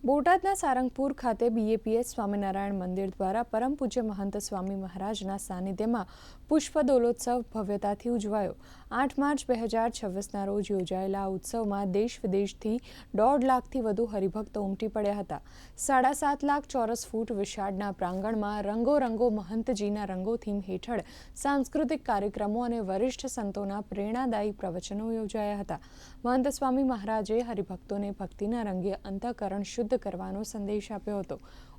બોટાદના સારંગપુર ખાતે બીએપીએસ સ્વામિનારાયણ મંદિર દ્વારા પરમ પૂજ્ય મહંત સ્વામી મહારાજના સાનિધ્યમાં પુષ્પદોલોત્સવ ભવ્યતાથી ઉજવાયો। 8 માર્ચ 2026ના રોજ યોજાયેલા આ ઉત્સવમાં દેશ વિદેશથી 1.5 લાખથી વધુ હરિભક્તો ઉમટી પડ્યા હતા। 7.5 લાખ ચોરસ ફૂટ વિશાળના પ્રાંગણમાં રંગો રંગો મહંતજીના રંગો થીમ હેઠળ સાંસ્કૃતિક કાર્યક્રમો અને વરિષ્ઠ સંતોના પ્રેરણાદાયી પ્રવચનો યોજાયા હતા। મહંત સ્વામી મહારાજે હરિભક્તોને ભક્તિના રંગે અંતઃકરણ શુદ્ધ કરવાનો સંદેશ આપ્યો હતો।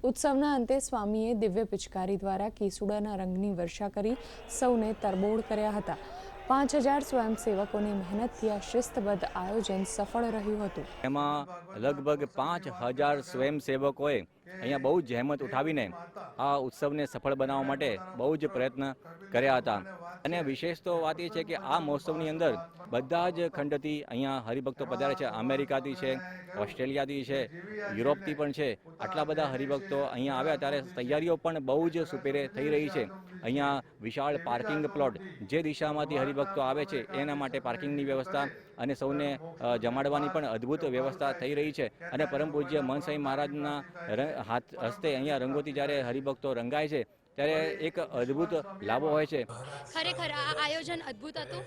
ઉત્સવના અંતે સ્વામીએ દિવ્ય પિચકારી દ્વારા કેસુડાના રંગની વર્ષા કરી સૌને તરબોળ કર્યા હતા। 5000 સ્વયંસેવકોની મહેનતથી આ શિસ્તબદ્ધ આયોજન સફળ રહ્યું હતું। એમાં લગભગ 5000 સ્વયંસેવકોએ અહીંયા બહુ જહેમત ઉઠાવીને આ ઉત્સવને સફળ બનાવવા માટે બહુ જ પ્રયત્ન કર્યા હતા। અને વિશેષ તો વાત એ છે કે આ મહોત્સવની અંદર બધા જ ખંડથી અહીંયા હરિભક્તો પધારે છે। અમેરિકાથી છે, ઓસ્ટ્રેલિયાથી છે, યુરોપથી પણ છે। આટલા બધા હરિભક્તો અહીંયા આવ્યા ત્યારે તૈયારીઓ પણ બહુ જ સુપેરે થઈ રહી છે। અહીંયા વિશાળ પાર્કિંગ પ્લોટ જે દિશામાંથી હરિભક્તો આવે છે એના માટે પાર્કિંગની વ્યવસ્થા અને સૌને જમાડવાની પણ અદ્ભુત વ્યવસ્થા થઈ રહી છે। અને પરમ પૂજ્ય મહંત સ્વામી મહારાજના હસ્તે અહીંયા રંગોથી જ્યારે હરિભક્તો રંગાય છે ત્યારે એક અદ્ભુત લાભો હોય છે। ખરેખર આ આયોજન અદ્ભુત હતું।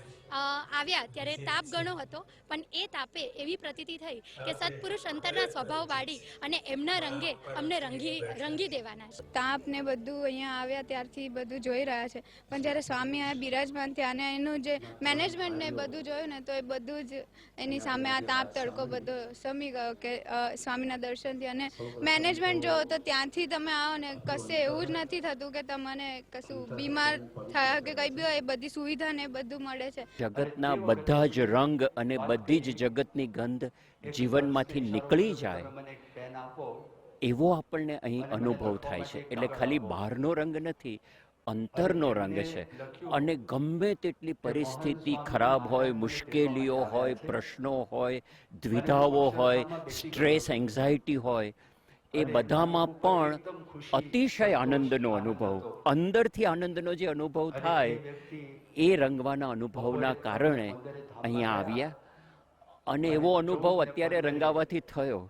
આવ્યા ત્યારે તાપ ઘણો હતો, પણ એ તાપે એવી પ્રતીતિ થઈ કે સત્પુરુષ અંતરના સ્વભાવ વાળી અને એમના રંગે અમને રંગી દેવાના છે। તાપ ને બધું અહીંયા આવ્યા ત્યારથી બધું જોઈ રહ્યા છે, પણ જ્યારે સ્વામી આ બિરાજમાન થયા અને એનું જે મેનેજમેન્ટ ને બધું જોયું ને તો એ બધું જ એની સામે આ તાપ તડકો બધો સમી ગયો કે સ્વામીના દર્શનથી। અને મેનેજમેન્ટ જો તો ત્યાંથી તમે આવો ને કશે એવું જ નથી થતું કે તમને કશું બીમાર થયા કે કંઈ બી હોય, એ બધી સુવિધા ને બધું મળે છે। જગતના બધા જ રંગ અને બધી જ જગતની ગંધ જીવનમાંથી નીકળી જાય એવો આપણને અહીં અનુભવ થાય છે। એટલે ખાલી બહારનો રંગ નથી, અંતરનો રંગ છે। અને ગમે તેટલી પરિસ્થિતિ ખરાબ હોય, મુશ્કેલીઓ હોય, પ્રશ્નો હોય, દ્વિધાઓ હોય, સ્ટ્રેસ એન્ઝાયટી હોય, એ બધામાં પણ અતિશય આનંદનો અનુભવ, અંદરથી આનંદનો જે અનુભવ થાય એ રંગવાના અનુભવના કારણે અહીંયા આવ્યા અને એવો અનુભવ અત્યારે રંગાવાથી થયો।